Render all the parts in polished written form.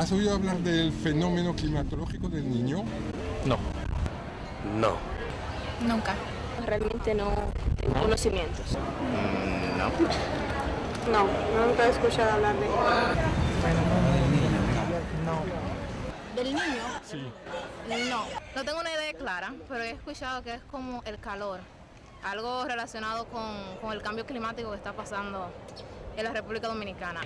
¿Has oído hablar del fenómeno climatológico del Niño? No. No. Nunca. Realmente no tengo conocimientos. No. No, nunca he escuchado hablar de él. ¿Del niño? Sí. No. No tengo una idea clara, pero he escuchado que es como el calor. Algo relacionado con el cambio climático que está pasando en la República Dominicana.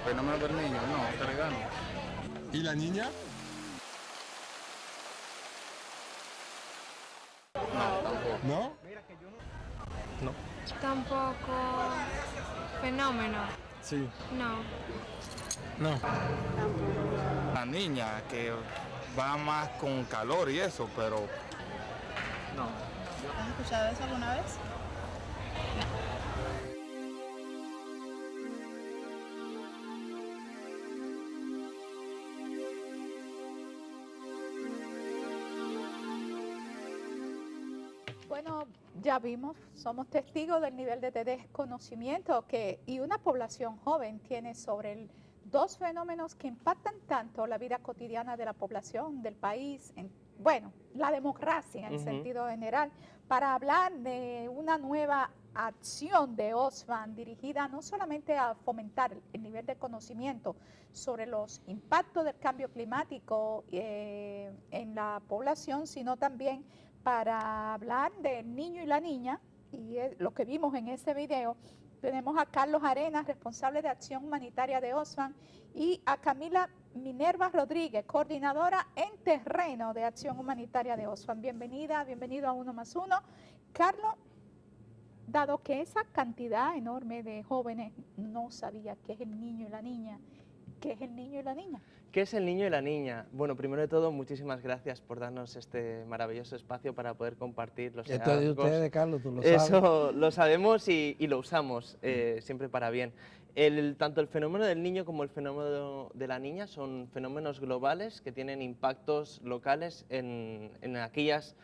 Fenómeno del niño, no, Telegano. ¿Y la niña? No, tampoco. ¿No? No. Tampoco. Fenómeno. Sí. No. No. La niña que va más con calor y eso, pero no. ¿Has escuchado eso alguna vez? Bueno, ya vimos, somos testigos del nivel de desconocimiento y una población joven tiene sobre dos fenómenos que impactan tanto la vida cotidiana de la población, del país, la democracia en sentido general, para hablar de una nueva acción de Oxfam dirigida no solamente a fomentar el nivel de conocimiento sobre los impactos del cambio climático en la población, sino también para hablar del niño y la niña, y lo que vimos en ese video. Tenemos a Carlos Arenas, responsable de Acción Humanitaria de Oxfam, y a Camila Minerva Rodríguez, coordinadora en terreno de Acción Humanitaria de Oxfam. Bienvenida, bienvenido a Uno más Uno. Carlos, dado que esa cantidad enorme de jóvenes no sabía qué es el niño y la niña, ¿qué es el niño y la niña? ¿Qué es el niño y la niña? Bueno, primero de todo, muchísimas gracias por darnos este maravilloso espacio para poder compartir los Esto es de hallazgos. ustedes, Carlos, tú lo sabes. Eso lo sabemos y lo usamos siempre para bien. Tanto el fenómeno del niño como el fenómeno de la niña son fenómenos globales que tienen impactos locales en aquellos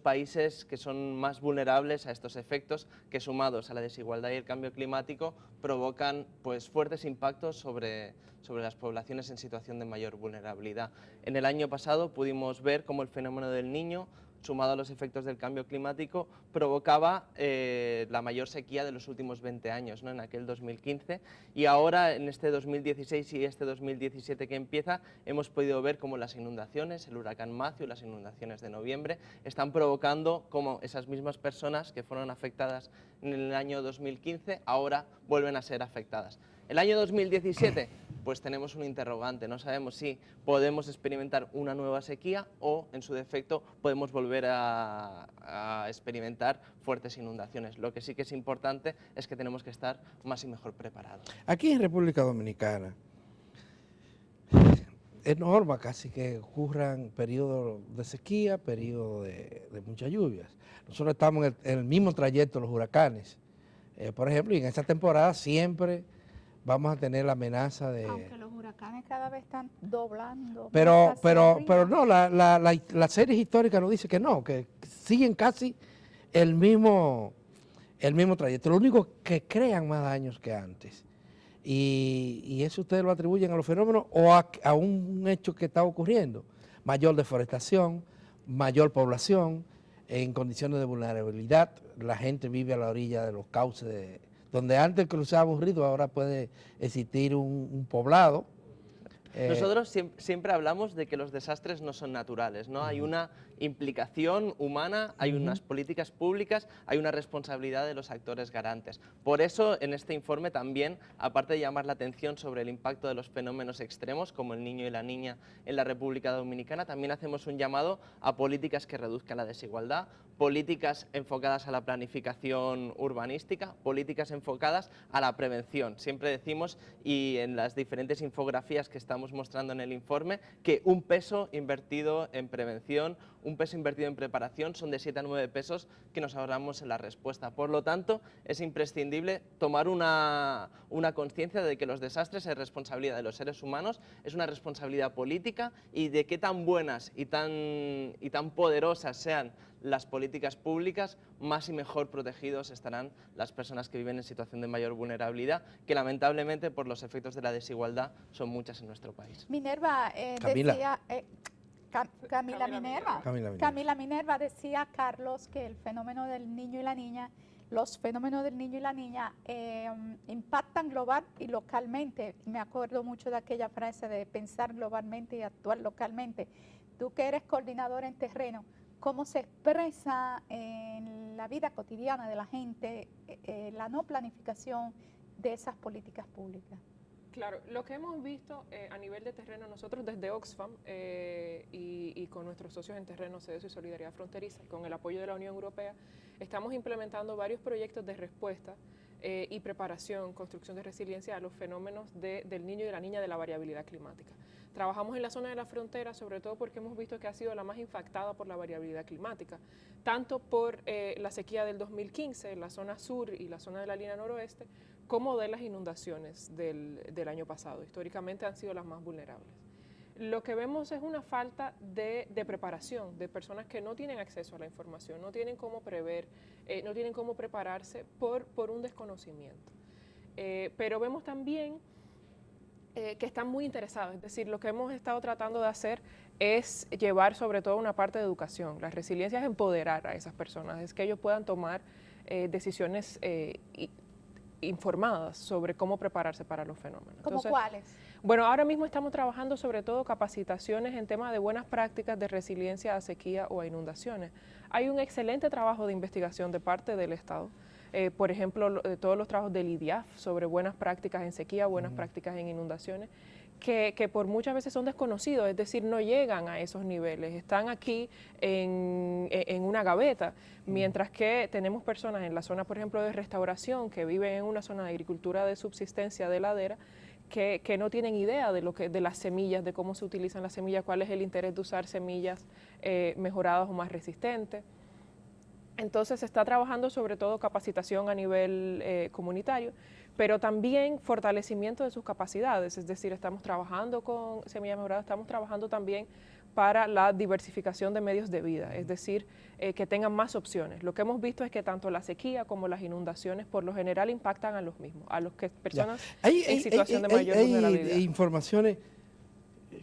países que son más vulnerables a estos efectos, que sumados a la desigualdad y el cambio climático provocan pues, fuertes impactos sobre las poblaciones en situación de mayor vulnerabilidad. En el año pasado pudimos ver cómo el fenómeno del niño, sumado a los efectos del cambio climático, provocaba la mayor sequía de los últimos 20 años, ¿no? En aquel 2015, y ahora en este 2016 y este 2017 que empieza, hemos podido ver cómo las inundaciones, el huracán Matthew, las inundaciones de noviembre, están provocando cómo esas mismas personas que fueron afectadas en el año 2015 ahora vuelven a ser afectadas. El año 2017, pues tenemos un interrogante, no sabemos si podemos experimentar una nueva sequía o, en su defecto, podemos volver a experimentar fuertes inundaciones. Lo que sí que es importante es que tenemos que estar más y mejor preparados. Aquí en República Dominicana es norma casi que ocurran periodos de sequía, periodos de muchas lluvias. Nosotros estamos en el mismo trayecto de los huracanes, por ejemplo, y en esta temporada siempre vamos a tener la amenaza de... Aunque los huracanes cada vez están doblando. Pero no, las series históricas nos dicen que no, que siguen casi el mismo trayecto. Lo único que crean más daños que antes. Y eso ustedes lo atribuyen a los fenómenos o a un hecho que está ocurriendo. Mayor deforestación, mayor población, en condiciones de vulnerabilidad. La gente vive a la orilla de los cauces donde antes cruzaba un río, ahora puede existir un poblado. Nosotros siempre hablamos de que los desastres no son naturales, ¿no? Hay una implicación humana, hay unas políticas públicas, hay una responsabilidad de los actores garantes. Por eso, en este informe también, aparte de llamar la atención sobre el impacto de los fenómenos extremos, como el niño y la niña en la República Dominicana, también hacemos un llamado a políticas que reduzcan la desigualdad, políticas enfocadas a la planificación urbanística, políticas enfocadas a la prevención. Siempre decimos, y en las diferentes infografías que estamos mostrando en el informe, que un peso invertido en prevención, un peso invertido en preparación son de 7 a 9 pesos que nos ahorramos en la respuesta. Por lo tanto, es imprescindible tomar una conciencia de que los desastres es responsabilidad de los seres humanos, es una responsabilidad política, y de qué tan buenas y tan poderosas sean las políticas públicas, más y mejor protegidos estarán las personas que viven en situación de mayor vulnerabilidad, que lamentablemente por los efectos de la desigualdad son muchas en nuestro país. Minerva Camila. decía, Camila Minerva decía, Carlos, que el fenómeno del niño y la niña, los fenómenos del niño y la niña impactan global y localmente. Me acuerdo mucho de aquella frase de pensar globalmente y actuar localmente. Tú que eres coordinador en terreno, ¿cómo se expresa en la vida cotidiana de la gente la no planificación de esas políticas públicas? Claro, lo que hemos visto a nivel de terreno, nosotros desde Oxfam y con nuestros socios en terreno, CEDESO y Solidaridad Fronteriza, y con el apoyo de la Unión Europea, estamos implementando varios proyectos de respuesta y preparación, construcción de resiliencia a los fenómenos del niño y la niña de la variabilidad climática. Trabajamos en la zona de la frontera, sobre todo porque hemos visto que ha sido la más impactada por la variabilidad climática, tanto por la sequía del 2015 en la zona sur y la zona de la línea noroeste, como de las inundaciones del año pasado. Históricamente han sido las más vulnerables. Lo que vemos es una falta de preparación, de personas que no tienen acceso a la información, no tienen cómo prever, no tienen cómo prepararse por un desconocimiento. Pero vemos también que están muy interesados, es decir, lo que hemos estado tratando de hacer es llevar sobre todo una parte de educación. La resiliencia es empoderar a esas personas, es que ellos puedan tomar decisiones informadas sobre cómo prepararse para los fenómenos. ¿Cómo cuáles? Bueno, ahora mismo estamos trabajando sobre todo capacitaciones en temas de buenas prácticas de resiliencia a sequía o a inundaciones. Hay un excelente trabajo de investigación de parte del Estado. Por ejemplo, todos los trabajos del IDIAF sobre buenas prácticas en sequía, buenas prácticas en inundaciones, que por muchas veces son desconocidos, es decir, no llegan a esos niveles, están aquí en una gaveta, mientras que tenemos personas en la zona, por ejemplo, de restauración, que viven en una zona de agricultura de subsistencia de ladera, que no tienen idea de las semillas, de cómo se utilizan las semillas, cuál es el interés de usar semillas mejoradas o más resistentes. Entonces se está trabajando sobre todo capacitación a nivel comunitario, pero también fortalecimiento de sus capacidades, es decir, estamos trabajando con Semillas Mejoradas, estamos trabajando también para la diversificación de medios de vida, es decir, que tengan más opciones. Lo que hemos visto es que tanto la sequía como las inundaciones por lo general impactan a los mismos, a los que personas en situación de mayor vulnerabilidad. Hay informaciones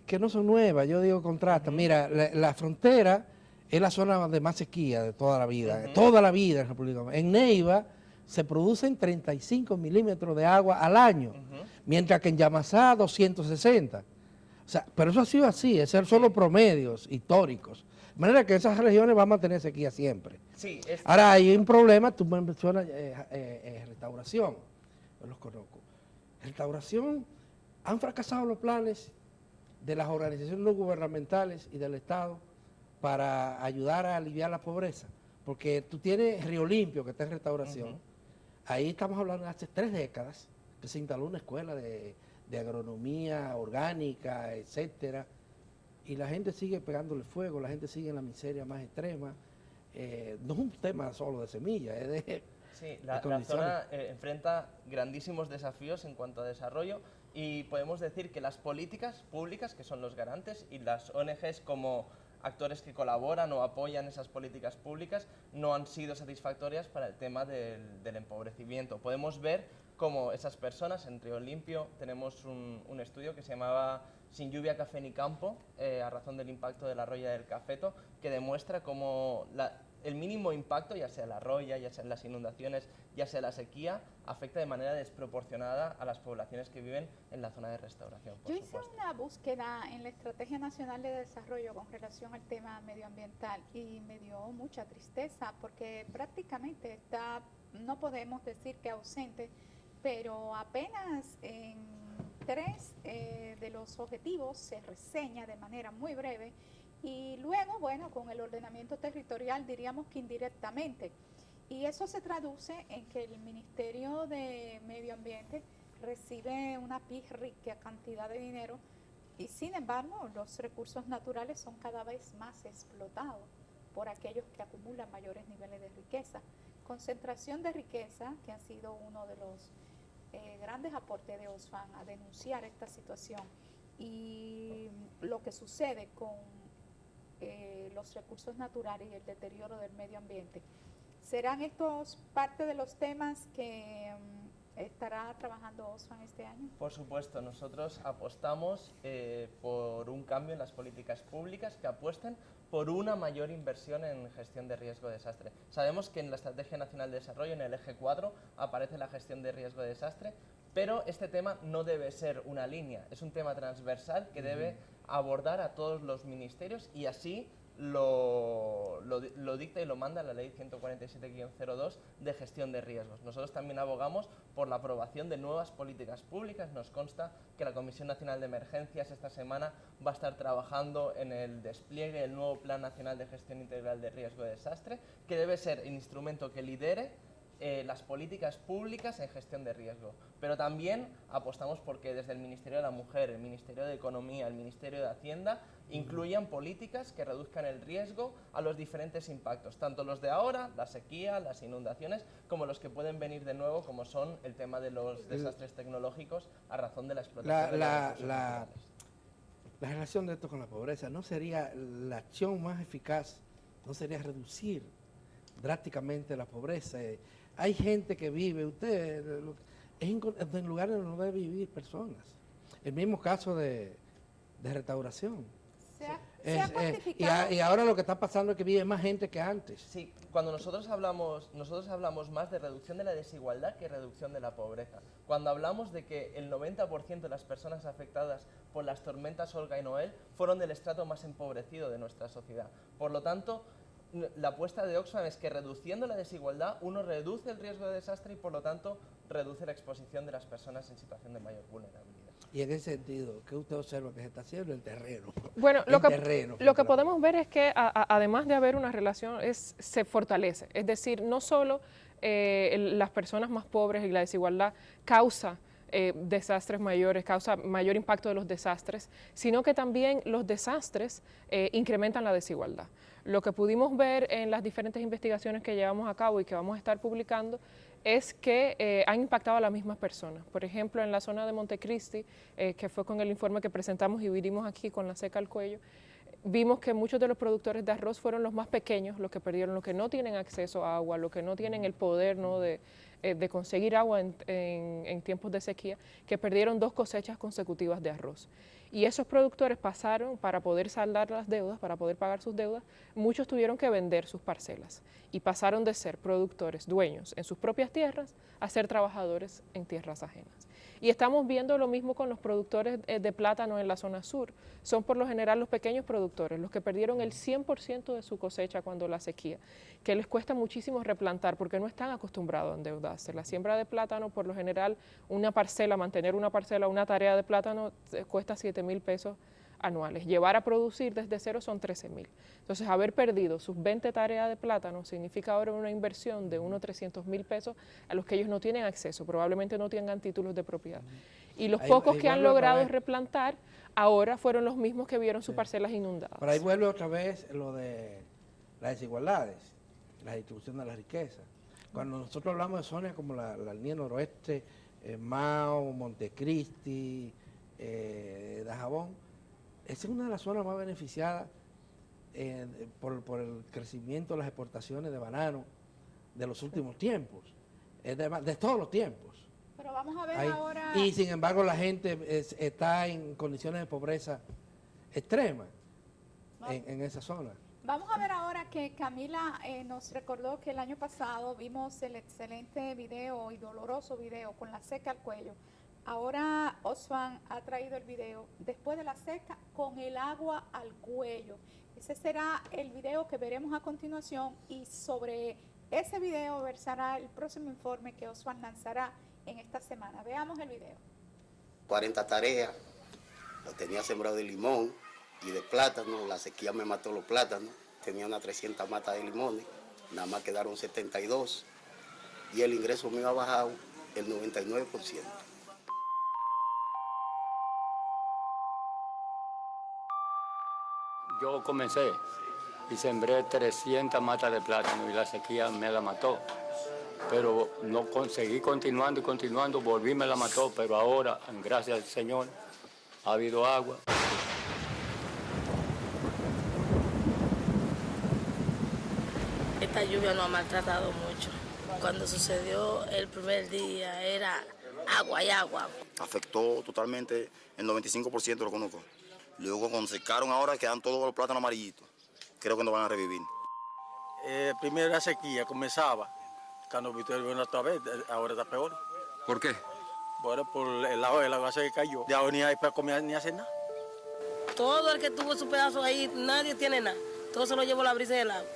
que no son nuevas, yo digo contrastan. Mira, la frontera es la zona de más sequía de toda la vida, en República Dominicana. En Neiva se producen 35 milímetros de agua al año, mientras que en Yamasá 260. O sea, pero eso ha sido así, esos son los promedios históricos. De manera que esas regiones van a mantener sequía siempre. Sí, ahora hay un problema, tú mencionas restauración, yo los conozco. Restauración, han fracasado los planes de las organizaciones no gubernamentales y del Estado para ayudar a aliviar la pobreza, porque tú tienes Río Limpio, que está en restauración, ahí estamos hablando de hace 3 décadas, que se instaló una escuela de agronomía orgánica, etcétera, y la gente sigue pegándole fuego, la gente sigue en la miseria más extrema. No es un tema solo de semillas, es de... Sí, la zona enfrenta grandísimos desafíos en cuanto a desarrollo, y podemos decir que las políticas públicas, que son los garantes, y las ONGs como actores que colaboran o apoyan esas políticas públicas, no han sido satisfactorias para el tema del empobrecimiento. Podemos ver cómo esas personas, en Río Limpio tenemos un estudio que se llamaba Sin lluvia, café ni campo, a razón del impacto de la roya del Cafeto, que demuestra cómo el mínimo impacto, ya sea la roya, ya sean las inundaciones, ya sea la sequía, afecta de manera desproporcionada a las poblaciones que viven en la zona de restauración. Yo hice una búsqueda en la Estrategia Nacional de Desarrollo con relación al tema medioambiental y me dio mucha tristeza porque prácticamente no podemos decir que ausente, pero apenas en 3 de los objetivos se reseña de manera muy breve. Y luego, bueno, con el ordenamiento territorial diríamos que indirectamente. Y eso se traduce en que el Ministerio de Medio Ambiente recibe una pírrica cantidad de dinero Y sin embargo, los recursos naturales son cada vez más explotados por aquellos que acumulan mayores niveles de riqueza. Concentración de riqueza, que ha sido uno de los grandes aportes de Oxfam a denunciar esta situación y lo que sucede con los recursos naturales y el deterioro del medio ambiente. ¿Serán estos parte de los temas que estará trabajando Oxfam este año? Por supuesto, nosotros apostamos por un cambio en las políticas públicas que apuesten por una mayor inversión en gestión de riesgo de desastre. Sabemos que en la Estrategia Nacional de Desarrollo, en el eje 4, aparece la gestión de riesgo de desastre, pero este tema no debe ser una línea, es un tema transversal que debe abordar a todos los ministerios y así lo dicta y lo manda la Ley 147-02 de gestión de riesgos. Nosotros también abogamos por la aprobación de nuevas políticas públicas. Nos consta que la Comisión Nacional de Emergencias esta semana va a estar trabajando en el despliegue del nuevo Plan Nacional de Gestión Integral de Riesgo de Desastre, que debe ser el instrumento que lidere las políticas públicas en gestión de riesgo. Pero también apostamos porque desde el Ministerio de la Mujer, el Ministerio de Economía, el Ministerio de Hacienda incluyan políticas que reduzcan el riesgo a los diferentes impactos, tanto los de ahora, la sequía, las inundaciones, como los que pueden venir de nuevo, como son el tema de los desastres tecnológicos a razón de la explotación de los recursos naturales. La relación de esto con la pobreza no sería la acción más eficaz, no sería reducir drásticamente la pobreza. Hay gente que vive, en lugares donde no debe vivir personas. El mismo caso de restauración. Y ahora lo que está pasando es que vive más gente que antes. Sí, cuando nosotros hablamos más de reducción de la desigualdad que reducción de la pobreza. Cuando hablamos de que el 90% de las personas afectadas por las tormentas Olga y Noel fueron del estrato más empobrecido de nuestra sociedad. Por lo tanto, la apuesta de Oxfam es que reduciendo la desigualdad uno reduce el riesgo de desastre y por lo tanto reduce la exposición de las personas en situación de mayor vulnerabilidad. Y en ese sentido, ¿qué usted observa que se está haciendo en el terreno? Bueno, lo que podemos ver es que además de haber una relación, se fortalece. Es decir, no solo las personas más pobres y la desigualdad causa desastres mayores, causa mayor impacto de los desastres, sino que también los desastres incrementan la desigualdad. Lo que pudimos ver en las diferentes investigaciones que llevamos a cabo y que vamos a estar publicando es que han impactado a las mismas personas. Por ejemplo, en la zona de Montecristi, que fue con el informe que presentamos y vinimos aquí con la seca al cuello, vimos que muchos de los productores de arroz fueron los más pequeños, los que perdieron, los que no tienen acceso a agua, los que no tienen el poder, ¿no?, de conseguir agua en tiempos de sequía, que perdieron 2 cosechas consecutivas de arroz. Y esos productores pasaron, para poder saldar las deudas, para poder pagar sus deudas, muchos tuvieron que vender sus parcelas y pasaron de ser productores, dueños en sus propias tierras, a ser trabajadores en tierras ajenas. Y estamos viendo lo mismo con los productores de plátano en la zona sur. Son por lo general los pequeños productores, los que perdieron el 100% de su cosecha cuando la sequía, que les cuesta muchísimo replantar porque no están acostumbrados a endeudarse. La siembra de plátano, por lo general, una parcela, mantener una parcela, una tarea de plátano, cuesta 7,000 pesos anuales. Llevar a producir desde cero son 13,000. Entonces, haber perdido sus 20 tareas de plátano significa ahora una inversión de unos 300,000 pesos a los que ellos no tienen acceso, probablemente no tengan títulos de propiedad. Y los pocos que han logrado replantar, ahora fueron los mismos que vieron sus parcelas inundadas. Pero ahí vuelve otra vez lo de las desigualdades, la distribución de la riqueza. Cuando nosotros hablamos de zonas como la línea noroeste, Mao, Montecristi, Dajabón, esa es una de las zonas más beneficiadas por el crecimiento de las exportaciones de banano de los últimos tiempos, de todos los tiempos. Pero vamos a ver ahora... Y sin embargo la gente está en condiciones de pobreza extrema en esa zona. Vamos a ver ahora que Camila nos recordó que el año pasado vimos el excelente video y doloroso video con la seca al cuello. Ahora Oxfam ha traído el video después de la seca con el agua al cuello. Ese será el video que veremos a continuación y sobre ese video versará el próximo informe que Oxfam lanzará en esta semana. Veamos el video. 40 tareas, lo tenía sembrado de limón y de plátano, la sequía me mató los plátanos, tenía unas 300 matas de limones, nada más quedaron 72 y el ingreso mío ha bajado el 99%. Yo comencé y sembré 300 matas de plátano y la sequía me la mató. Pero no conseguí continuando y continuando, volví y me la mató, pero ahora, gracias al Señor, ha habido agua. Esta lluvia nos ha maltratado mucho. Cuando sucedió el primer día era agua y agua. Afectó totalmente el 95% lo conozco. Luego cuando secaron ahora quedan todos los plátanos amarillitos. Creo que no van a revivir. Primero la sequía comenzaba. Cuando viste el bueno otra vez, ahora está peor. ¿Por qué? Bueno, por el agua se cayó. Ya ni hay para comer ni hacer nada. Todo el que tuvo su pedazo ahí, nadie tiene nada. Todo se lo llevó la brisa del agua.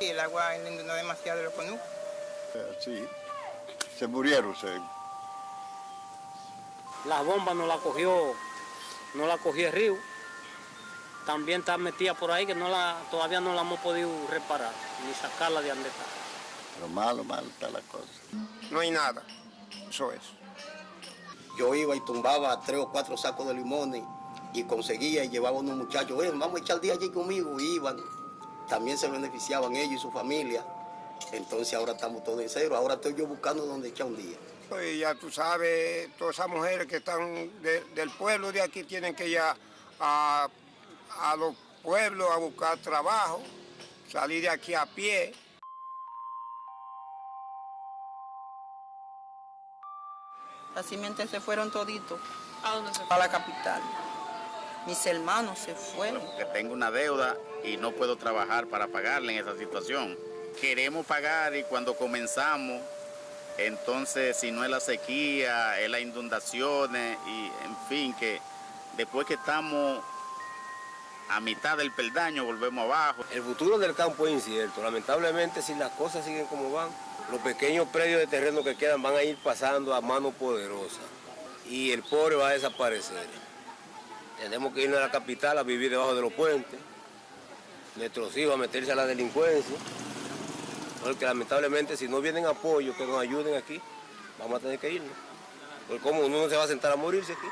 Sí, el agua inundó demasiado los conucos. Sí, se murieron. Las bombas no la cogió el río. También está metida por ahí que todavía no la hemos podido reparar, ni sacarla de donde está. Pero malo está la cosa. No hay nada, eso es. Yo iba y tumbaba 3 o 4 sacos de limones y conseguía y llevaba a unos muchachos, vamos a echar el día allí conmigo, y iban. También se beneficiaban ellos y su familia. Entonces ahora estamos todos en cero, ahora estoy yo buscando donde echar un día. Y ya tú sabes, todas esas mujeres que están del pueblo de aquí tienen que ir a los pueblos a buscar trabajo, salir de aquí a pie. Fácilmente se fueron toditos. ¿A dónde se fueron? A la capital. Mis hermanos se fueron. Que tengo una deuda y no puedo trabajar para pagarle en esa situación. Queremos pagar y cuando comenzamos, entonces si no es la sequía, es las inundaciones y en fin, que después que estamos a mitad del peldaño volvemos abajo. El futuro del campo es incierto. Lamentablemente, si las cosas siguen como van, los pequeños predios de terreno que quedan van a ir pasando a manos poderosas y el pobre va a desaparecer. Tenemos que irnos a la capital a vivir debajo de los puentes, nuestros hijos a meterse a la delincuencia, porque lamentablemente si no vienen apoyos que nos ayuden aquí, vamos a tener que irnos. Porque como uno no se va a sentar a morirse aquí.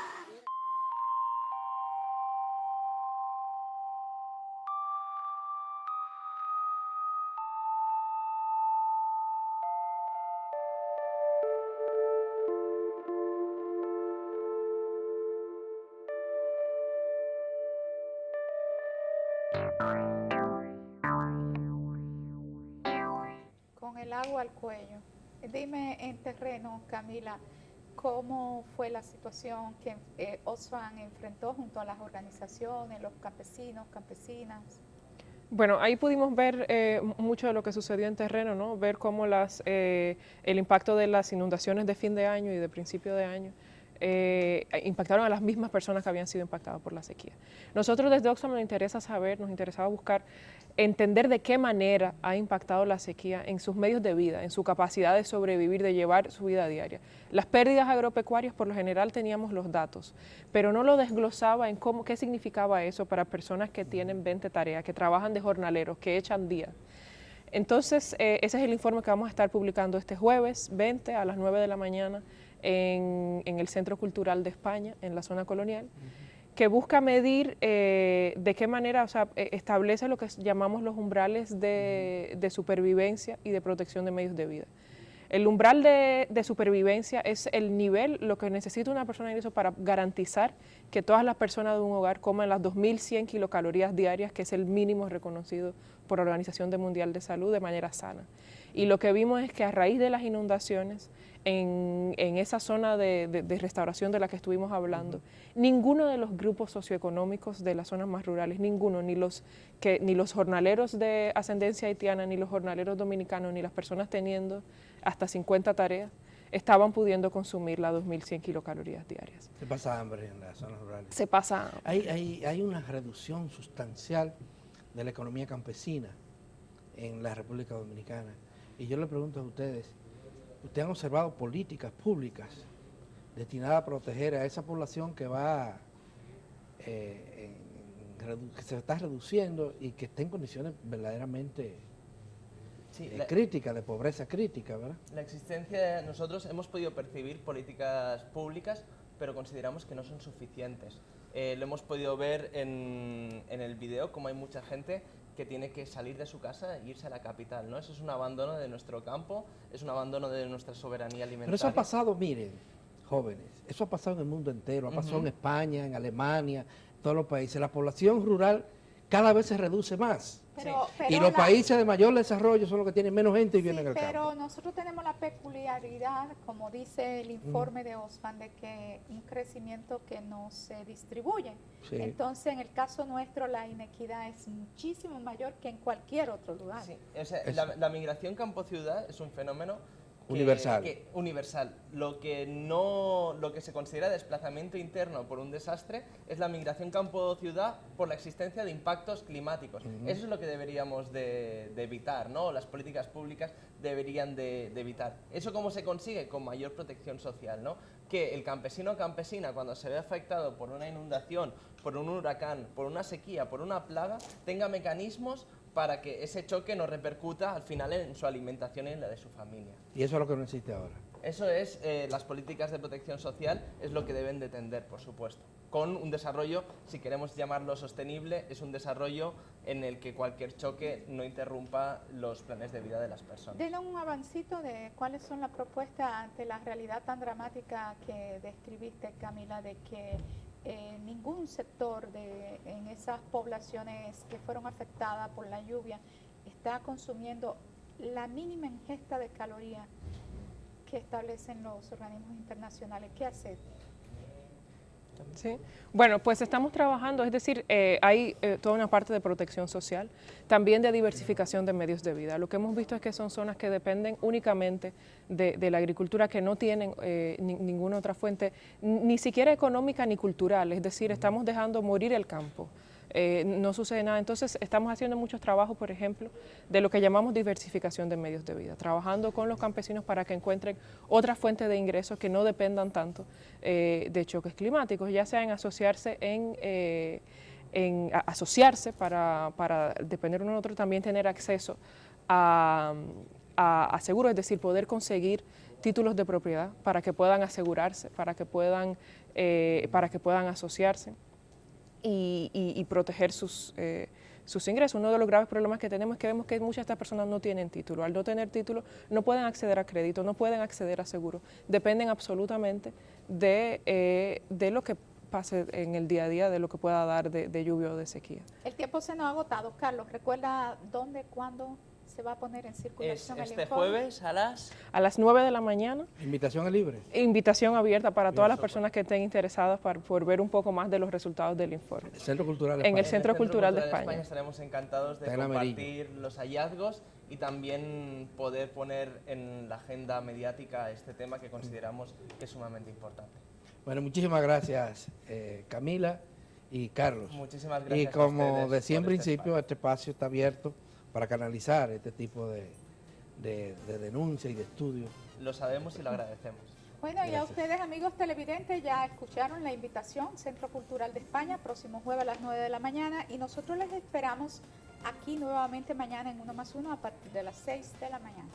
Con el agua al cuello. Dime en terreno, Camila, ¿cómo fue la situación que Oxfam enfrentó junto a las organizaciones, los campesinos, campesinas? Bueno, ahí pudimos ver mucho de lo que sucedió en terreno, ¿no? Ver cómo el impacto de las inundaciones de fin de año y de principio de año impactaron a las mismas personas que habían sido impactadas por la sequía. Nosotros desde Oxfam nos interesaba buscar entender de qué manera ha impactado la sequía en sus medios de vida, en su capacidad de sobrevivir, de llevar su vida diaria. Las pérdidas agropecuarias, por lo general teníamos los datos, pero no lo desglosaba en qué significaba eso para personas que tienen 20 tareas, que trabajan de jornaleros, que echan días. Entonces, ese es el informe que vamos a estar publicando este jueves 20 a las 9 de la mañana en el Centro Cultural de España, en la zona colonial, que busca medir de qué manera, establece lo que llamamos los umbrales de supervivencia y de protección de medios de vida. El umbral de supervivencia es el nivel, lo que necesita una persona en eso para garantizar que todas las personas de un hogar coman las 2.100 kilocalorías diarias, que es el mínimo reconocido por la Organización Mundial de Salud, de manera sana. Y lo que vimos es que a raíz de las inundaciones, en esa zona de restauración de la que estuvimos hablando, ninguno de los grupos socioeconómicos de las zonas más rurales, ninguno, ni los jornaleros de ascendencia haitiana, ni los jornaleros dominicanos, ni las personas teniendo hasta 50 tareas, estaban pudiendo consumir las 2.100 kilocalorías diarias. Se pasa hambre en las zonas rurales. Se pasa hambre. Hay una reducción sustancial de la economía campesina en la República Dominicana. Y yo le pregunto a ustedes, ¿ustedes han observado políticas públicas destinadas a proteger a esa población que que se está reduciendo y que está en condiciones verdaderamente críticas, de pobreza crítica, ¿verdad? La existencia, nosotros hemos podido percibir políticas públicas pero consideramos que no son suficientes. Lo hemos podido ver en el video, como hay mucha gente que tiene que salir de su casa e irse a la capital, ¿no? Eso es un abandono de nuestro campo, es un abandono de nuestra soberanía alimentaria. Pero eso ha pasado, miren, jóvenes, eso ha pasado en el mundo entero, ha pasado en España, en Alemania, en todos los países. La población rural cada vez se reduce más. Y los países de mayor desarrollo son los que tienen menos gente y viven en el campo. Pero nosotros tenemos la peculiaridad, como dice el informe de Oxfam, de que un crecimiento que no se distribuye. Sí. Entonces, en el caso nuestro, la inequidad es muchísimo mayor que en cualquier otro lugar. Sí, o sea, la migración campo-ciudad es un fenómeno universal. Universal. Lo que se considera desplazamiento interno por un desastre es la migración campo-ciudad por la existencia de impactos climáticos. Eso es lo que deberíamos de evitar, ¿no? Las políticas públicas deberían de evitar. ¿Eso cómo se consigue? Con mayor protección social, ¿no? Que el campesino o campesina, cuando se ve afectado por una inundación, por un huracán, por una sequía, por una plaga, tenga mecanismos para que ese choque no repercuta al final en su alimentación y en la de su familia. Y eso es lo que no existe ahora. Eso es, las políticas de protección social es lo que deben de tender, por supuesto. Con un desarrollo, si queremos llamarlo sostenible, es un desarrollo en el que cualquier choque no interrumpa los planes de vida de las personas. Denos un avancito de cuáles son las propuestas ante la realidad tan dramática que describiste, Camila, de que ningún sector en esas poblaciones que fueron afectadas por la lluvia está consumiendo la mínima ingesta de calorías que establecen los organismos internacionales. ¿Qué hacer? Sí. Bueno, pues estamos trabajando, es decir, hay toda una parte de protección social, también de diversificación de medios de vida. Lo que hemos visto es que son zonas que dependen únicamente de la agricultura, que no tienen ninguna otra fuente, ni siquiera económica ni cultural, es decir, estamos dejando morir el campo. No sucede nada. Entonces estamos haciendo muchos trabajos, por ejemplo, de lo que llamamos diversificación de medios de vida, trabajando con los campesinos para que encuentren otras fuentes de ingresos que no dependan tanto de choques climáticos, ya sea en asociarse asociarse para depender uno de otro, también tener acceso a seguros, es decir, poder conseguir títulos de propiedad para que puedan asegurarse, para que puedan asociarse. Y proteger sus ingresos. Uno de los graves problemas que tenemos es que vemos que muchas de estas personas no tienen título. Al no tener título no pueden acceder a crédito, no pueden acceder a seguros. Dependen absolutamente de lo que pase en el día a día, de lo que pueda dar de lluvia o de sequía. El tiempo se nos ha agotado. Carlos, ¿recuerda dónde, cuándo se va a poner en circulación el informe? Jueves a las 9 de la mañana. ¿Invitación es libre? Invitación abierta para todas las personas que estén interesadas por ver un poco más de los resultados del informe. El Centro Cultural de España. En el Centro Cultural de España. Estaremos encantados de compartir los hallazgos y también poder poner en la agenda mediática este tema que consideramos que es sumamente importante. Bueno, muchísimas gracias, Camila y Carlos. Muchísimas gracias. Y como decía en principio, este espacio está abierto para canalizar este tipo de denuncia y de estudio. Lo sabemos y lo agradecemos. Bueno, y a ustedes, amigos televidentes, ya escucharon la invitación, Centro Cultural de España, próximo jueves a las 9 de la mañana, y nosotros les esperamos aquí nuevamente mañana en 1+1 a partir de las 6 de la mañana.